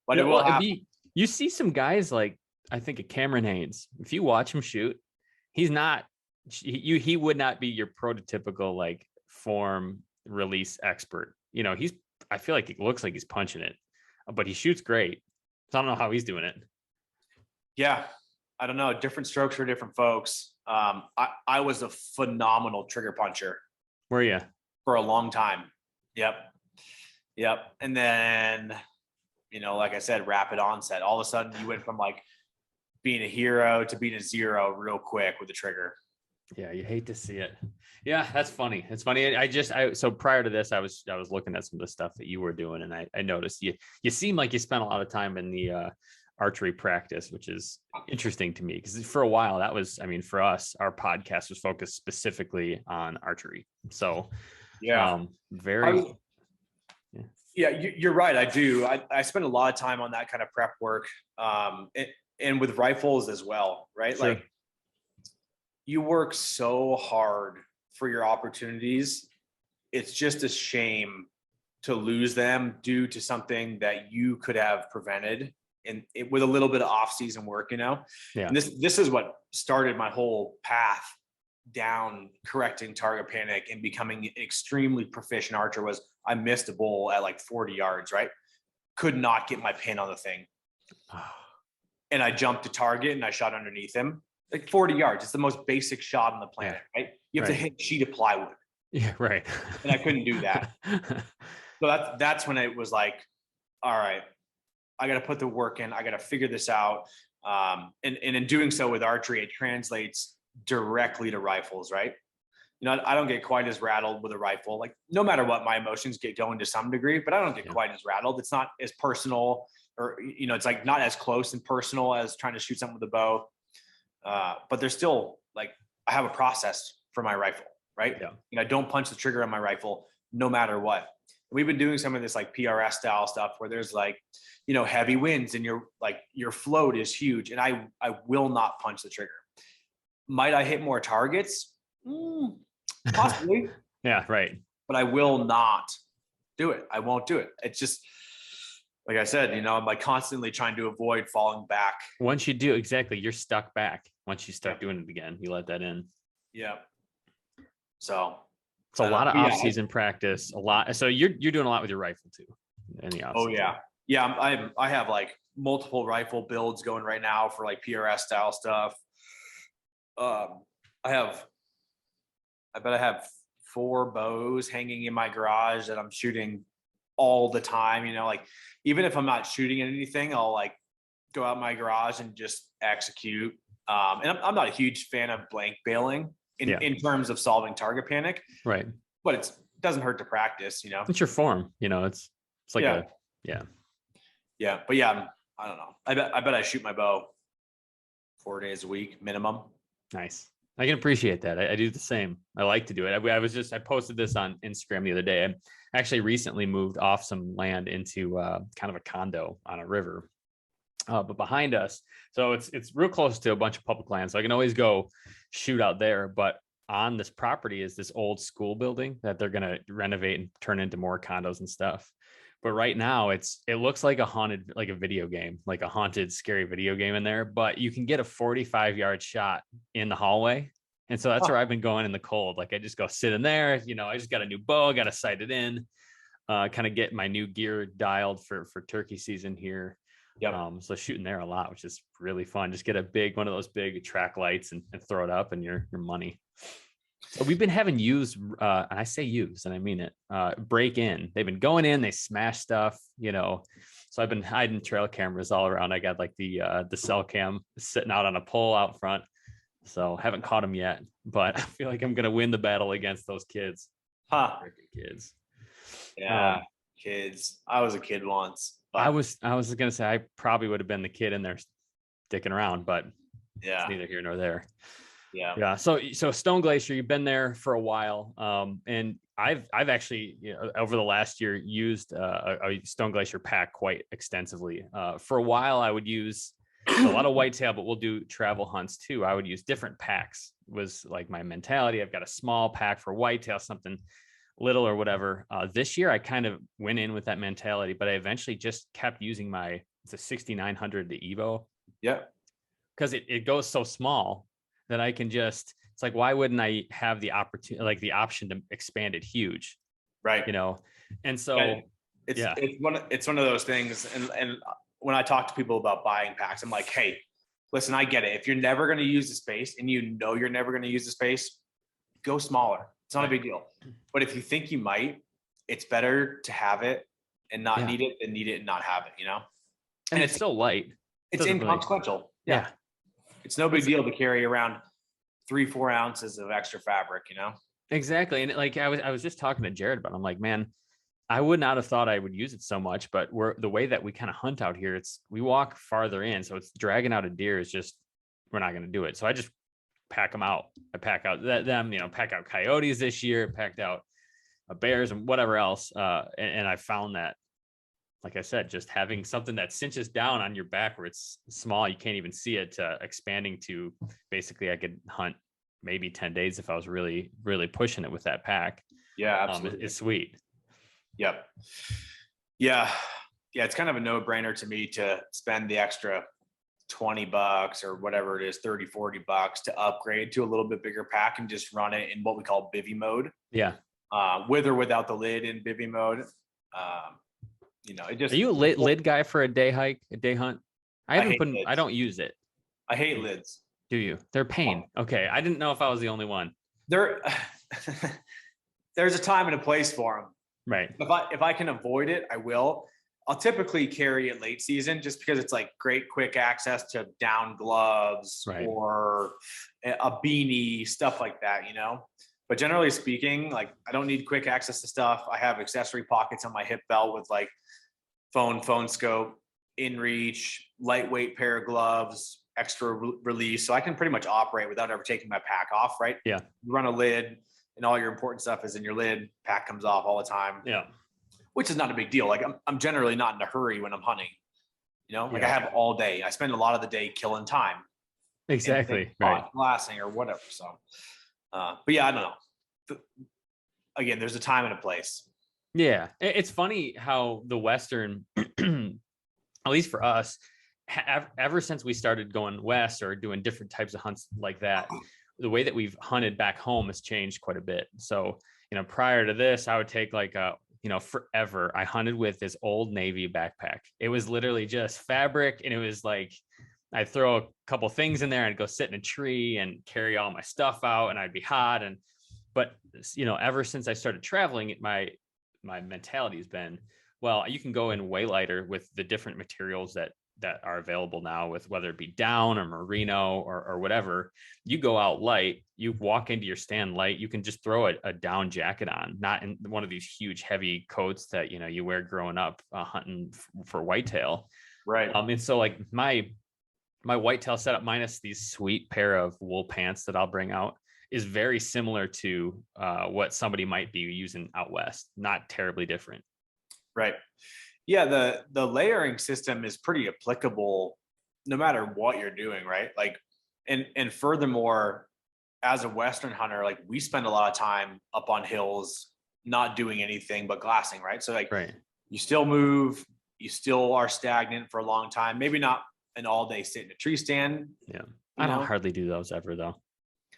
But it will happen.
You see some guys like, I think of Cameron Haynes. If you watch him shoot, he would not be your prototypical like form release expert. You know, I feel like it looks like he's punching it, but he shoots great. So I don't know how he's doing it.
Yeah. I don't know. Different strokes for different folks. I was a phenomenal trigger puncher.
Were you?
For a long time. Yep. And then, you know, like I said, rapid onset. All of a sudden you went from like being a hero to being a zero real quick with the trigger.
Yeah, you hate to see it. Yeah, that's funny. It's funny. So prior to this, I was looking at some of the stuff that you were doing, and I noticed you seem like you spent a lot of time in the archery practice, which is interesting to me because for a while that was, I mean, for us, our podcast was focused specifically on archery. So
yeah, you're right. I do. I spend a lot of time on that kind of prep work, and with rifles as well, right?
Sure.
Like you work so hard for your opportunities. It's just a shame to lose them due to something that you could have prevented with a little bit of off-season work, you know?
Yeah.
And this is what started my whole path down correcting target panic and becoming an extremely proficient archer. Was I missed a bull at like 40 yards, right? Could not get my pin on the thing. And I jumped to target and I shot underneath him. Like 40 yards. It's the most basic shot on the planet, right? You have to hit a sheet of plywood.
Yeah, right.
And I couldn't do that. So that's when it was like, all right, I got to put the work in. I got to figure this out. And in doing so with archery, it translates directly to rifles, right? You know, I don't get quite as rattled with a rifle. Like no matter what, my emotions get going to some degree, but I don't get quite as rattled. It's not as personal, or, you know, it's like not as close and personal as trying to shoot something with a bow. But there's still like, I have a process for my rifle, right?
Yeah.
You know, I don't punch the trigger on my rifle no matter what. We've been doing some of this like PRS style stuff where there's like, you know, heavy winds and your float is huge. And I will not punch the trigger. Might I hit more targets? Possibly.
Yeah, right.
But I will not do it. I won't do it. It's just, like I said, you know, I'm like constantly trying to avoid falling back.
Once you do, exactly, you're stuck back. Once you start doing it again, you let that in.
Yeah. So
it's a lot of off-season practice. A lot. So you're doing a lot with your rifle too. In the off-season.
Oh yeah. Yeah. I have like multiple rifle builds going right now for like PRS style stuff. I bet I have 4 bows hanging in my garage that I'm shooting all the time. You know, like even if I'm not shooting at anything, I'll like go out in my garage and just execute. And I'm not a huge fan of blank bailing in terms of solving target panic.
Right.
But it doesn't hurt to practice, you know.
It's your form, you know, it's like
Yeah. But yeah, I don't know. I bet I shoot my bow 4 days a week minimum.
Nice. I can appreciate that. I do the same. I like to do it. I posted this on Instagram the other day. I actually recently moved off some land into kind of a condo on a river. But behind us, so it's real close to a bunch of public land. So I can always go shoot out there. But on this property is this old school building that they're going to renovate and turn into more condos and stuff. But right now it looks like like a video game, like a haunted, scary video game in there, but you can get a 45-yard shot in the hallway. And so that's where I've been going in the cold. Like I just go sit in there, you know, I just got a new bow, got to sight it in, kind of get my new gear dialed for turkey season here.
Yep.
So shooting there a lot, which is really fun. Just get one of those big track lights and throw it up and your money. So we've been having use, and I say use, and I mean it, break in. They've been going in, they smash stuff, you know. So I've been hiding trail cameras all around. I got like the cell cam sitting out on a pole out front. So haven't caught them yet, but I feel like I'm going to win the battle against those kids. Kids.
Yeah. Kids. I was a kid once.
I was going to say, I probably would have been the kid in there sticking around, but it's neither here nor there. Yeah. So Stone Glacier, you've been there for a while. And I've actually, you know, over the last year used a Stone Glacier pack quite extensively. For a while, I would use a lot of whitetail, but we'll do travel hunts too. I would use different packs was like my mentality. I've got a small pack for whitetail, something little or whatever. This year I kind of went in with that mentality, but I eventually just kept using it's a 6,900 to Evo.
Yeah.
Cause it goes so small that I can just, it's like, why wouldn't I have the opportunity, like the option to expand it huge?
Right.
And so
it's one of those things. And when I talk to people about buying packs, I'm like, hey, listen, I get it. If you're never going to use the space and you're never going to use the space, go smaller. It's not a big deal. But if you think you might, it's better to have it and not need it than need it and not have it,
And it's still light.
It's inconsequential. Yeah. It's no big deal to carry around 3-4 ounces of extra fabric,
Exactly. And like I was just talking to Jared about it. I'm like, man, I would not have thought I would use it so much, but the way that we kind of hunt out here, we walk farther in. So it's dragging out a deer is just, we're not going to do it. So I just pack them out. I pack out them, pack out coyotes this year, packed out bears and whatever else. And I found that, like I said, just having something that cinches down on your back where it's small, you can't even see it, expanding to basically I could hunt maybe 10 days if I was really, really pushing it with that pack.
Yeah, absolutely.
It's sweet.
Yep. Yeah. It's kind of a no-brainer to me to spend the extra $20 or whatever it is, 30, $40 to upgrade to a little bit bigger pack and just run it in what we call bivy mode.
Yeah.
With or without the lid in bivy mode. It just.
Are you a lid guy for a day hunt? I don't use it.
I hate lids.
Do you? They're pain. Okay. I didn't know if I was the only one.
There's a time and a place for them.
Right.
If I can avoid it, I will. I'll typically carry it late season just because it's like great quick access to down gloves or a beanie, stuff like that, But generally speaking, like I don't need quick access to stuff. I have accessory pockets on my hip belt with like phone scope, in reach, lightweight pair of gloves, extra release. So I can pretty much operate without ever taking my pack off, right?
Yeah.
You run a lid and all your important stuff is in your lid, pack comes off all the time.
Yeah.
Which is not a big deal. Like I'm generally not in a hurry when I'm hunting, I have all day. I spend a lot of the day killing time.
Exactly. Right.
Glassing or whatever. So, but yeah, I don't know. Again, there's a time and a place.
Yeah. It's funny how the Western, at least for us, ever since we started going west or doing different types of hunts like that, the way that we've hunted back home has changed quite a bit. So, prior to this, I would take forever. I hunted with this Old Navy backpack. It was literally just fabric. And it was like, I'd throw a couple things in there and go sit in a tree and carry all my stuff out and I'd be hot. But ever since I started traveling, my mentality has been, well, you can go in way lighter with the different materials that are available now, with whether it be down or merino or whatever. You go out light, you walk into your stand light, you can just throw a down jacket on, not in one of these huge heavy coats that you wear growing up hunting for whitetail.
Right.
And so like my whitetail setup minus these sweet pair of wool pants that I'll bring out is very similar to what somebody might be using out west. Not terribly different.
Right. Yeah, the layering system is pretty applicable no matter what you're doing, right? Like, and furthermore, as a Western hunter, like we spend a lot of time up on hills, not doing anything but glassing, right? So like, you still move, you still are stagnant for a long time. Maybe not an all day sit in a tree stand.
Yeah, I don't hardly do those ever though.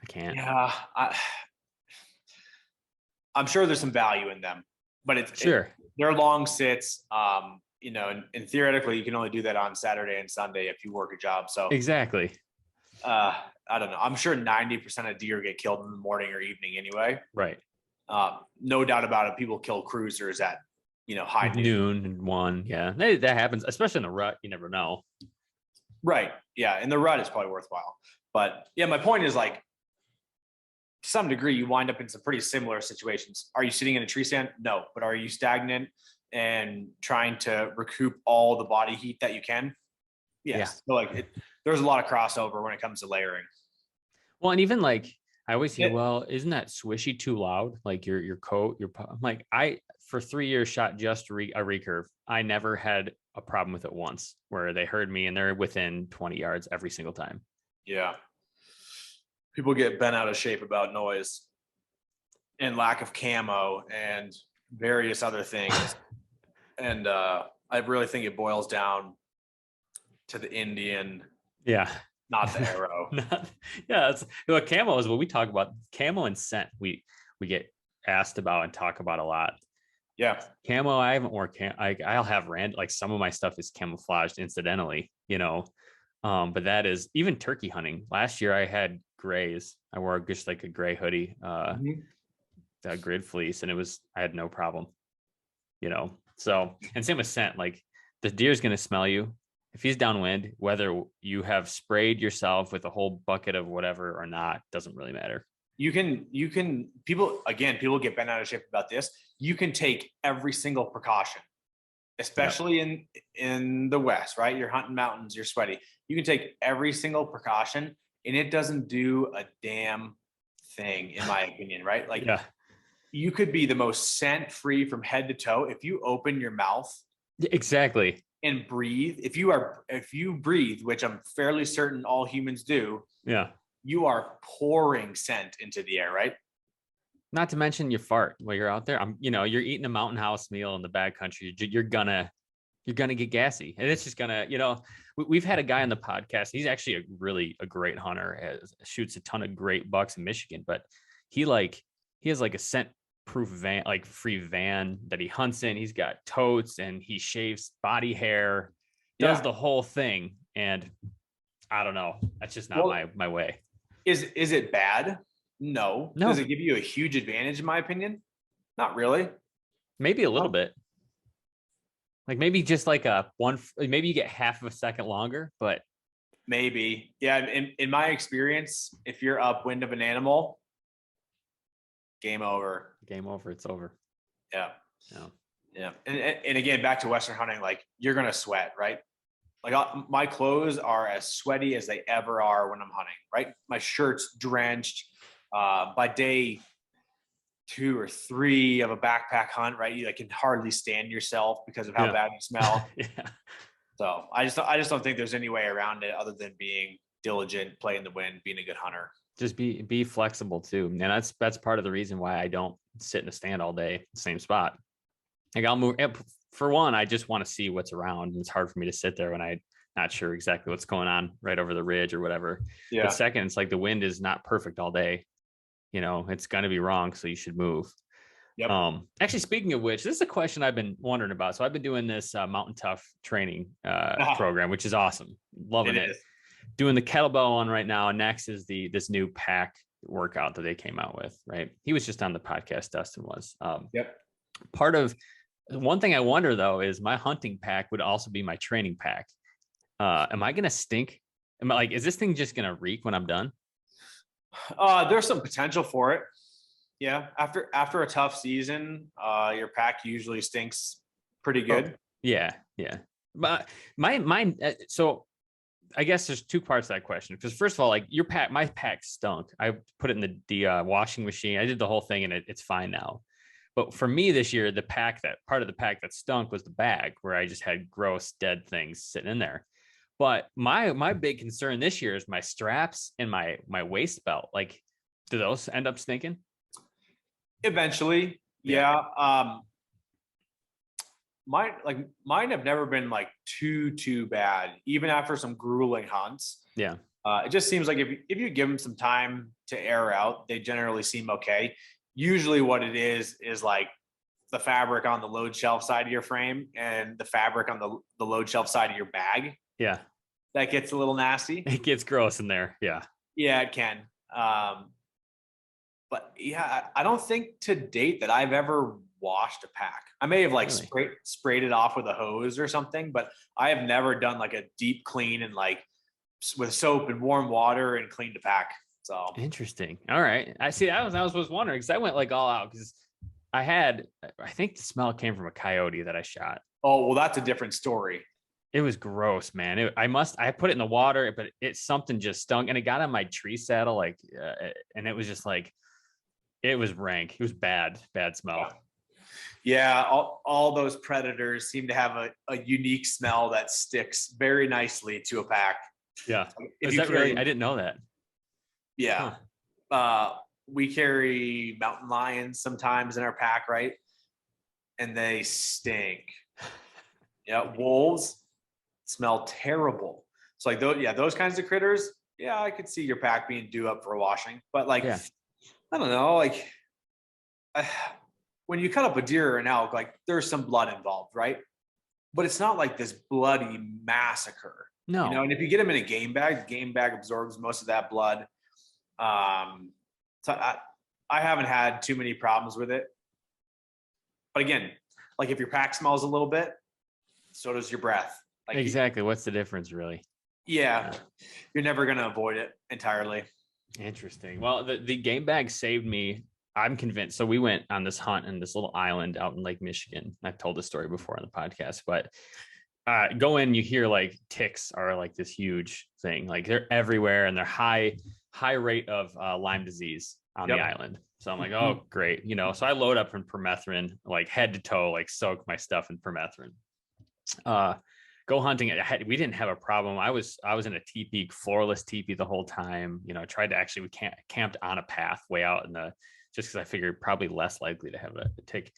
I can't.
Yeah, I'm sure there's some value in them, but they're long sits. And theoretically you can only do that on Saturday and Sunday if you work a job. So
exactly.
I don't know. I'm sure 90% of deer get killed in the morning or evening anyway.
Right.
No doubt about it. People kill cruisers at, high
noon and 1. Yeah. That happens, especially in the rut. You never know.
Right. Yeah. And the rut is probably worthwhile, but yeah, my point is like, to some degree, you wind up in some pretty similar situations. Are you sitting in a tree stand? No. But are you stagnant and trying to recoup all the body heat that you can? Yes. Yeah. So like there's a lot of crossover when it comes to layering.
Well, and even like, I always hear, well, isn't that swishy too loud? Like your coat, I'm like, for 3 years shot just a recurve. I never had a problem with it once where they heard me and they're within 20 yards every single time.
Yeah. People get bent out of shape about noise and lack of camo and various other things. And I really think it boils down to the Indian, not the arrow.
That's what camo is. What we talk about, camo and scent. We get asked about and talk about a lot.
Yeah,
camo. I haven't worn I'll have like some of my stuff is camouflaged incidentally, but that is even turkey hunting. Last year I had grays. I wore just like a gray hoodie, a grid fleece, and I had no problem, So, and same with scent. Like the deer's going to smell you. If he's downwind, whether you have sprayed yourself with a whole bucket of whatever or not, doesn't really matter.
People get bent out of shape about this. You can take every single precaution, especially in the West, right? You're hunting mountains, you're sweaty. You can take every single precaution and it doesn't do a damn thing, in my opinion, right? Like you could be the most scent free from head to toe. If you open your mouth.
Exactly.
And breathe. If you breathe, which I'm fairly certain all humans do. Yeah. You are pouring scent into the air, right?
Not to mention you fart while you're out there. You're eating a mountain house meal in the backcountry. You're gonna get gassy, and it's just gonna, we've had a guy on the podcast. He's actually a great hunter, shoots a ton of great bucks in Michigan, but he has like a scent proof van, like free van that he hunts in. He's got totes and he shaves body hair, does the whole thing. And I don't know. That's just not my way.
Is it bad? No. Does it give you a huge advantage in my opinion? Not really.
Maybe a little bit. Like maybe just like maybe you get half of a second longer, but
maybe. Yeah. In my experience, if you're upwind of an animal, game over.
It's over.
Yeah. And again, back to Western hunting, like you're going to sweat, right? Like my clothes are as sweaty as they ever are when I'm hunting, right? My shirt's drenched. By day 2 or 3 of a backpack hunt, right? You can hardly stand yourself because of how bad you smell. So I just don't think there's any way around it other than being diligent, playing the wind, being a good hunter.
Just be flexible too. And that's part of the reason why I don't sit in a stand all day, same spot. Like I'll move. For one, I just want to see what's around. And it's hard for me to sit there when I'm not sure exactly what's going on right over the ridge or whatever. Yeah. But second, it's like the wind is not perfect all day. It's going to be wrong. So you should move. Yep. Actually, speaking of which, this is a question I've been wondering about. So I've been doing this Mountain Tough training program, which is awesome. Loving it. Doing the kettlebell one right now. And next is this new pack workout that they came out with, right? He was just on the podcast, Dustin was. Part of one thing I wonder though, is my hunting pack would also be my training pack. Am I going to stink? Is this thing just going to reek when I'm done?
There's some potential for it. Yeah. After a tough season, your pack usually stinks pretty good.
Oh, yeah. But mine. So I guess there's 2 parts to that question. Because first of all, like my pack stunk. I put it in the washing machine. I did the whole thing and it's fine now. But for me this year, part of the pack that stunk was the bag where I just had gross dead things sitting in there. But my big concern this year is my straps and my waist belt. Like, do those end up stinking?
Eventually. Yeah. Mine have never been like too bad, even after some grueling hunts. Yeah. It just seems like if you give them some time to air out, they generally seem okay. Usually what it is like the fabric on the load shelf side of your frame and the fabric on the load shelf side of your bag. Yeah. That gets a little nasty.
It gets gross in there. Yeah.
Yeah, it can. But yeah, I don't think to date that I've ever washed a pack. I may have sprayed it off with a hose or something, but I have never done like a deep clean and like with soap and warm water and cleaned a pack. So
interesting. All right. I see. I was wondering because I went like all out because I think the smell came from a coyote that I shot.
Oh, well, that's a different story.
It was gross, man. I put it in the water, but something just stung, and it got on my tree saddle, like, and it was just like, it was rank. It was bad smell.
Yeah, all those predators seem to have a unique smell that sticks very nicely to a pack.
Yeah.
If
Is
you
that
carry,
really? I didn't know that.
yeah. We carry mountain lions sometimes in our pack, right? And they stink. Yeah, wolves smell terrible. So like those kinds of critters, yeah, I could see your pack being due up for a washing. But like,
Yeah.
I don't know, like when you cut up a deer or an elk, like there's some blood involved, right? But it's not like this bloody massacre.
No.
You know, and if you get them in a game bag, the game bag absorbs most of that blood. So I haven't had too many problems with it. But again, like if your pack smells a little bit, so does your breath. Like
exactly. What's the difference, really?
Yeah, you're never going to avoid it entirely.
Interesting. Well, the game bag saved me. I'm convinced. So we went on this hunt in this little island out in Lake Michigan. I've told this story before on the podcast, but go in, you hear like ticks are like this huge thing. Like they're everywhere, and they're high rate of Lyme disease on the island. So I'm like, oh, great. You know, so I load up in permethrin, like head to toe, like soak my stuff in permethrin. Go hunting. We didn't have a problem. I was in a teepee, floorless teepee the whole time. You know, we camped on a path way out in just because I figured probably less likely to have a tick.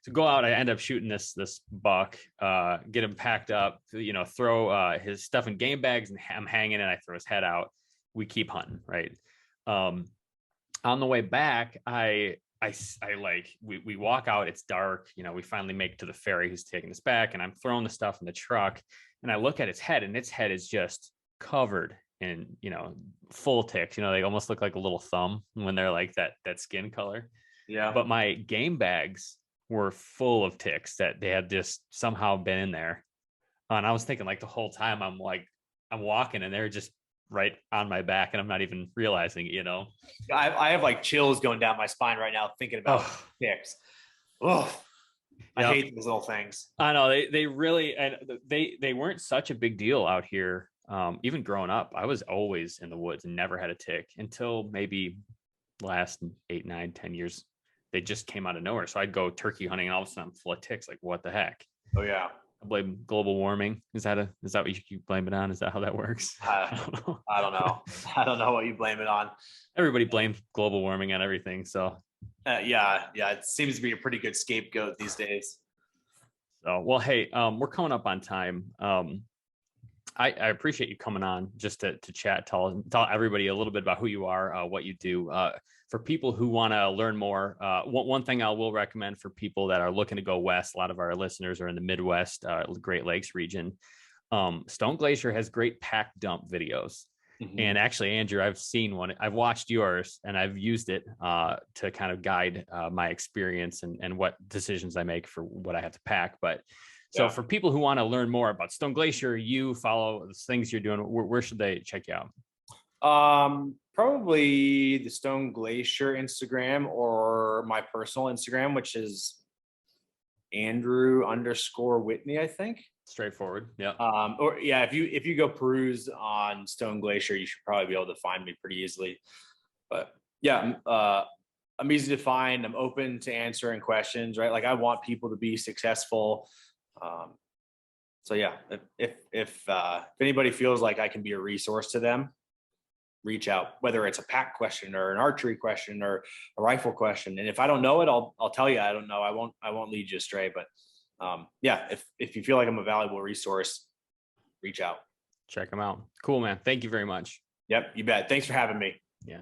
So go out, I end up shooting this buck, get him packed up, you know, throw his stuff in game bags, and I'm hanging, and I throw his head out. We keep hunting, right? On the way back, I like, we walk out, it's dark, you know, we finally make it to the ferry who's taking us back, and I'm throwing the stuff in the truck, and I look at its head, and its head is just covered in, you know, full ticks. You know, they almost look like a little thumb when they're like that skin color.
Yeah.
But my game bags were full of ticks that they had just somehow been in there. And I was thinking, like, the whole time I'm walking, and they're just right on my back, and I'm not even realizing it, you know.
I have like chills going down my spine right now thinking about ticks. Oh, I hate these little things.
I know they really, and they weren't such a big deal out here. Even growing up, I was always in the woods and never had a tick until maybe last 8, 9, 10 years. They just came out of nowhere. So I'd go turkey hunting, and all of a sudden I'm full of ticks. Like, what the heck?
Oh yeah.
I blame global warming. Is that what you keep blame it on? Is that how that works?
I don't know. I don't know what you blame it on.
Everybody blames global warming on everything. So
yeah. It seems to be a pretty good scapegoat these days.
So, well, hey, we're coming up on time. I appreciate you coming on just to chat, tell everybody a little bit about who you are, what you do. For people who want to learn more, one thing I will recommend for people that are looking to go west, a lot of our listeners are in the Midwest, Great Lakes region. Stone Glacier has great pack dump videos. Mm-hmm. And actually, Andrew, I've seen one. I've watched yours, and I've used it to kind of guide my experience and what decisions I make for what I have to pack. But so for people who want to learn more about Stone Glacier, you follow the things you're doing, where should they check you out?
Probably the Stone Glacier Instagram, or my personal Instagram, which is Andrew_Whitney, I think.
Straightforward. Yeah.
If you go peruse on Stone Glacier, you should probably be able to find me pretty easily. But yeah, I'm easy to find. I'm open to answering questions, right? Like, I want people to be successful. So yeah, if anybody feels like I can be a resource to them, reach out, whether it's a pack question or an archery question or a rifle question. And if I don't know it, I'll tell you I don't know. I won't lead you astray. But if you feel like I'm a valuable resource, reach out.
Check them out. Cool, man. Thank you very much.
Yep, you bet. Thanks for having me.